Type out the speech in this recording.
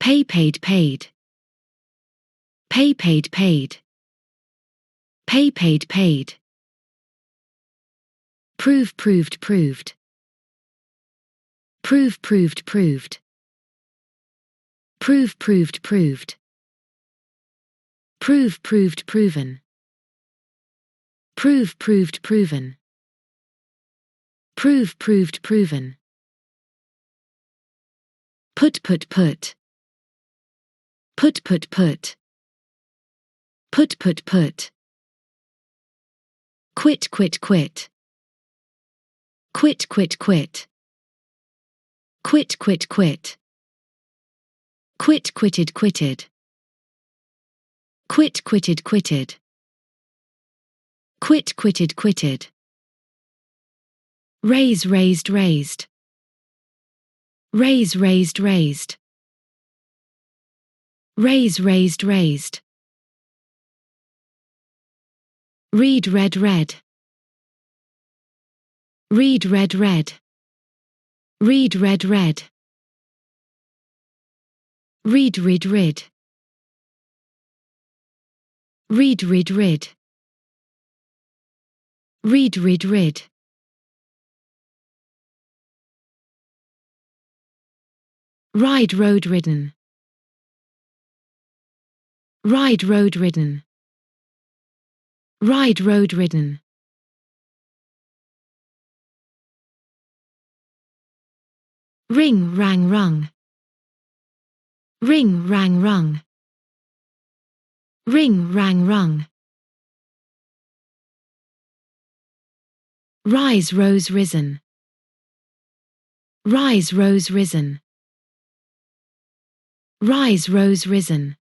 Pay paid paid. Pay paid paid. Pay paid paid. Prove proved proved. Prove proved proved. Prove proved proved. Prove proved proven. Prove proved proven. Prove proved proven. Put put put. Put put put. Put put put. Quit quit quit. Quit quit quit. Quit quit quit. Quit quitted quitted. Quit quitted quitted. Quit quitted quitted. Raise raised raised. Raise raised raised. Raise raised raised. Read read read. Read read read. Read read read. Read read read. Read read read. Read read read. Ride road ridden. Ride road ridden. Ride road ridden. Ring rang rung. Ring rang rung. Ring rang rung. Rise rose risen. Rise rose risen. Rise rose risen.